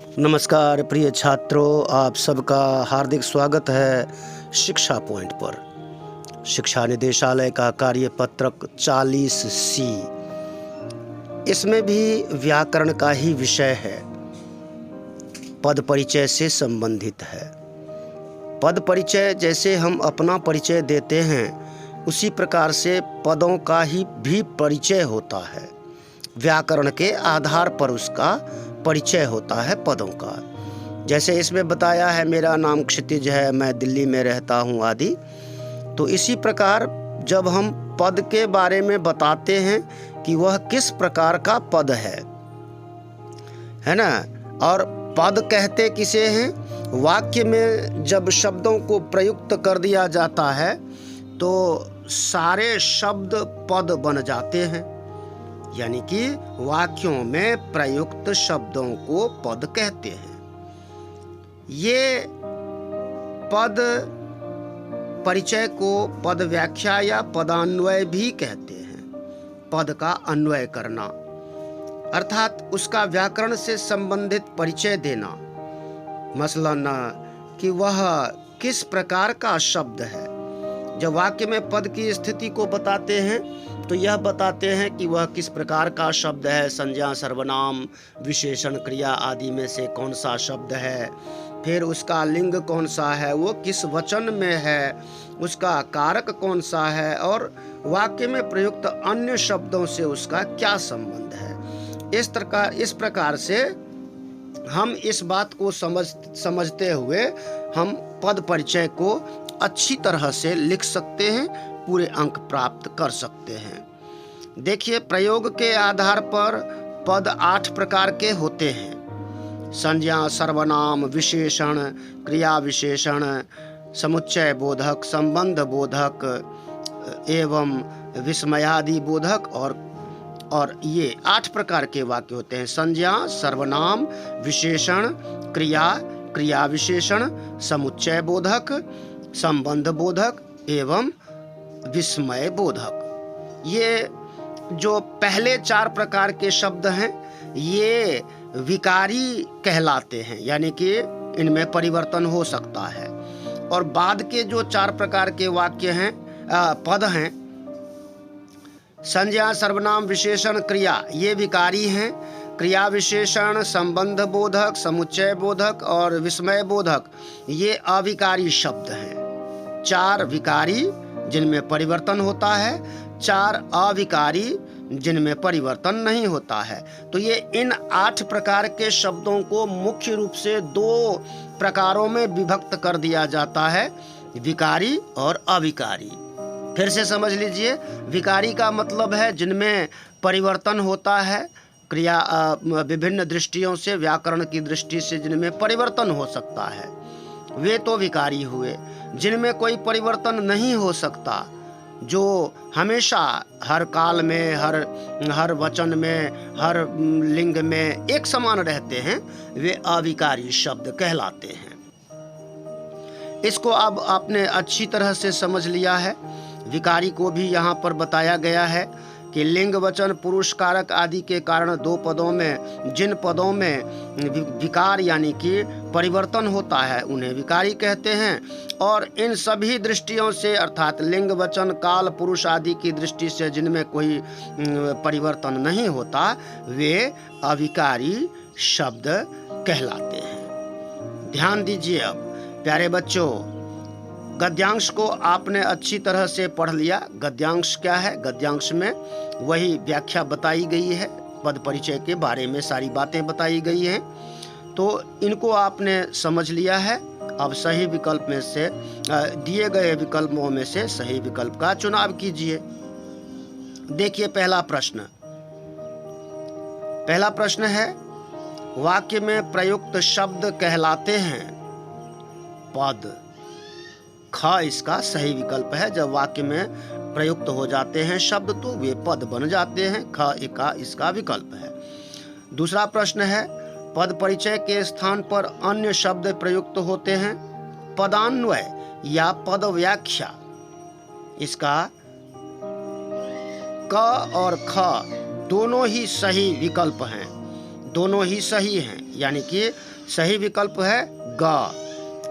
नमस्कार प्रिय छात्रों, आप सबका हार्दिक स्वागत है शिक्षा पॉइंट पर। शिक्षा निदेशालय का कार्यपत्रक 40C, इसमें भी व्याकरण का ही विषय है, पद परिचय से संबंधित है। पद परिचय जैसे हम अपना परिचय देते हैं, उसी प्रकार से पदों का ही भी परिचय होता है। व्याकरण के आधार पर उसका परिचय होता है पदों का। जैसे इसमें बताया है, मेरा नाम क्षितिज है, मैं दिल्ली में रहता हूँ आदि। तो इसी प्रकार जब हम पद के बारे में बताते हैं कि वह किस प्रकार का पद है ना। और पद कहते किसे हैं? वाक्य में जब शब्दों को प्रयुक्त कर दिया जाता है तो सारे शब्द पद बन जाते हैं, यानी कि वाक्यों में प्रयुक्त शब्दों को पद कहते हैं। ये पद परिचय को पद व्याख्या या पदान्वय भी कहते हैं। पद का अन्वय करना अर्थात उसका व्याकरण से संबंधित परिचय देना। मसलन कि वह किस प्रकार का शब्द है। जब वाक्य में पद की स्थिति को बताते हैं तो यह बताते हैं कि वह किस प्रकार का शब्द है। संज्ञा, सर्वनाम, विशेषण, क्रिया आदि में से कौन सा शब्द है, फिर उसका लिंग कौन सा है, वो किस वचन में है, उसका कारक कौन सा है और वाक्य में प्रयुक्त अन्य शब्दों से उसका क्या संबंध है। इस प्रकार से हम इस बात को समझते हुए हम पद परिचय को अच्छी तरह से लिख सकते हैं, पूरे अंक प्राप्त कर सकते हैं। देखिए, प्रयोग के आधार पर पद 8 प्रकार के होते हैं। संज्ञा, सर्वनाम, विशेषण, क्रिया विशेषण, समुच्चय बोधक, संबंध बोधक एवं विस्मयादि बोधक और ये 8 प्रकार के वाक्य होते हैं। संज्ञा, सर्वनाम, विशेषण, क्रिया विशेषण, समुच्चय बोधक, संबंध बोधक एवं विस्मय बोधक। ये जो पहले 4 प्रकार के शब्द हैं ये विकारी कहलाते हैं, यानी कि इनमें परिवर्तन हो सकता है। और बाद के जो 4 प्रकार के वाक्य हैं, पद हैं, संज्ञा, सर्वनाम, विशेषण, क्रिया, ये विकारी हैं। क्रिया विशेषण, संबंध बोधक, समुच्चय बोधक और विस्मय बोधक ये अविकारी शब्द हैं। 4 विकारी जिनमें परिवर्तन होता है, 4 अविकारी जिनमें परिवर्तन नहीं होता है। तो ये इन 8 प्रकार के शब्दों को मुख्य रूप से 2 प्रकारों में विभक्त कर दिया जाता है, विकारी और अविकारी। फिर से समझ लीजिए, विकारी का मतलब है जिनमें परिवर्तन होता है, क्रिया विभिन्न दृष्टियों से, व्याकरण की दृष्टि से जिनमें परिवर्तन हो सकता है, वे तो विकारी हुए। जिनमें कोई परिवर्तन नहीं हो सकता, जो हमेशा हर काल में, हर वचन में, हर लिंग में एक समान रहते हैं, वे अविकारी शब्द कहलाते हैं। इसको अब आपने अच्छी तरह से समझ लिया है। विकारी को भी यहाँ पर बताया गया है कि लिंग, वचन, पुरुष, कारक आदि के कारण 2 पदों में जिन पदों में विकार यानी कि परिवर्तन होता है उन्हें विकारी कहते हैं। और इन सभी दृष्टियों से अर्थात लिंग, वचन, काल, पुरुष आदि की दृष्टि से जिनमें कोई परिवर्तन नहीं होता, वे अविकारी शब्द कहलाते हैं। ध्यान दीजिए। अब प्यारे बच्चों, गद्यांश को आपने अच्छी तरह से पढ़ लिया। गद्यांश क्या है? गद्यांश में वही व्याख्या बताई गई है, पद परिचय के बारे में सारी बातें बताई गई हैं। तो इनको आपने समझ लिया है। अब सही विकल्प में से दिए गए विकल्पों में से सही विकल्प का चुनाव कीजिए। देखिए, पहला प्रश्न है, वाक्य में प्रयुक्त शब्द कहलाते हैं पद। ख इसका सही विकल्प है। जब वाक्य में प्रयुक्त हो जाते हैं शब्द तो वे पद बन जाते हैं। ख इसका विकल्प है। दूसरा प्रश्न है, पद परिचय के स्थान पर अन्य शब्द प्रयुक्त होते हैं, पदान्वय या पद व्याख्या। इसका क और ख दोनों ही सही विकल्प हैं, दोनों ही सही हैं। यानी कि सही विकल्प है ग।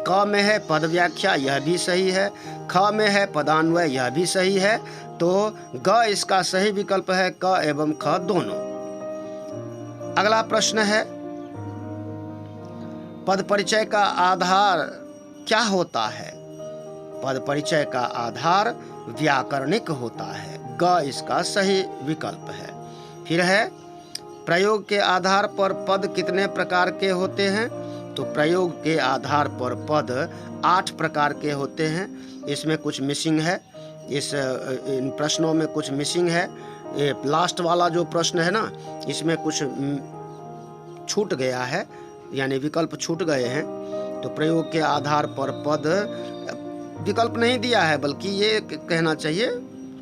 क में है पद व्याख्या, यह भी सही है। ख में है पदान्वय, यह भी सही है। तो ग इसका सही विकल्प है, क एवं ख दोनों। अगला प्रश्न है, पद परिचय का आधार क्या होता है? पद परिचय का आधार व्याकरणिक होता है। ग इसका सही विकल्प है। फिर है, प्रयोग के आधार पर पद कितने प्रकार के होते हैं? तो प्रयोग के आधार पर पद 8 प्रकार के होते हैं। इसमें कुछ मिसिंग है, इन प्रश्नों में कुछ मिसिंग है। ये लास्ट वाला जो प्रश्न है ना, इसमें कुछ छूट गया है, यानी विकल्प छूट गए हैं। तो प्रयोग के आधार पर पद विकल्प नहीं दिया है, बल्कि ये कहना चाहिए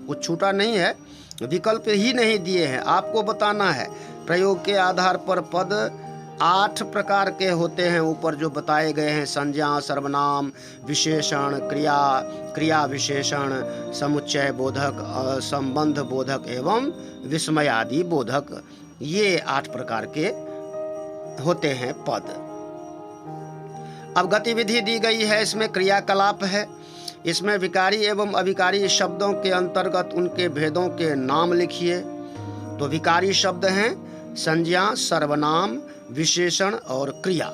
कुछ छूटा नहीं है, विकल्प ही नहीं दिए हैं। आपको बताना है प्रयोग के आधार पर पद 8 प्रकार के होते हैं। ऊपर जो बताए गए हैं, संज्ञा, सर्वनाम, विशेषण, क्रिया, क्रिया विशेषण, समुच्चय बोधक, संबंध बोधक एवं विस्मयादि बोधक, ये 8 प्रकार के होते हैं पद। अब गतिविधि दी गई है, इसमें क्रियाकलाप है। इसमें विकारी एवं अविकारी शब्दों के अंतर्गत उनके भेदों के नाम लिखिए। तो विकारी शब्द हैं संज्ञा, सर्वनाम, विशेषण और क्रिया।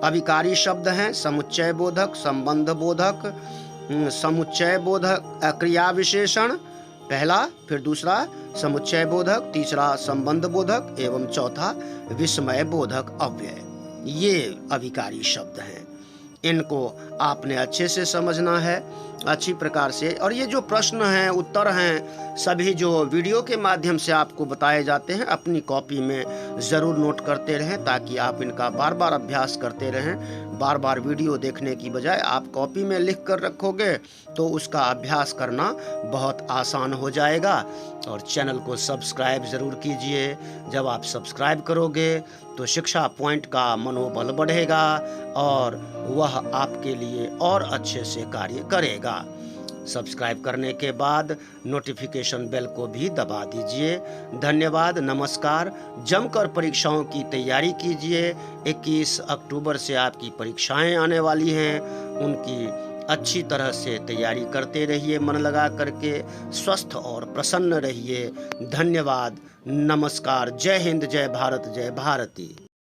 अविकारी शब्द हैं समुच्चय बोधक, संबंध बोधक, समुच्चय बोधक, क्रिया विशेषण पहला, फिर दूसरा समुच्चय बोधक, तीसरा संबंध बोधक एवं चौथा विस्मय बोधक अव्यय। ये अविकारी शब्द हैं। इनको आपने अच्छे से समझना है, अच्छी प्रकार से। और ये जो प्रश्न हैं, उत्तर हैं, सभी जो वीडियो के माध्यम से आपको बताए जाते हैं, अपनी कॉपी में ज़रूर नोट करते रहें, ताकि आप इनका बार बार अभ्यास करते रहें। बार बार वीडियो देखने की बजाय आप कॉपी में लिख कर रखोगे तो उसका अभ्यास करना बहुत आसान हो जाएगा। और चैनल को सब्सक्राइब ज़रूर कीजिए। जब आप सब्सक्राइब करोगे तो शिक्षा पॉइंट का मनोबल बढ़ेगा और वह आपके लिए और अच्छे से कार्य करेगा। सब्सक्राइब करने के बाद नोटिफिकेशन बेल को भी दबा दीजिए। धन्यवाद, नमस्कार। जमकर परीक्षाओं की तैयारी कीजिए। 21 अक्टूबर से आपकी परीक्षाएं आने वाली हैं, उनकी अच्छी तरह से तैयारी करते रहिए, मन लगा करके। स्वस्थ और प्रसन्न रहिए। धन्यवाद, नमस्कार। जय हिंद, जय भारत, जय भारती।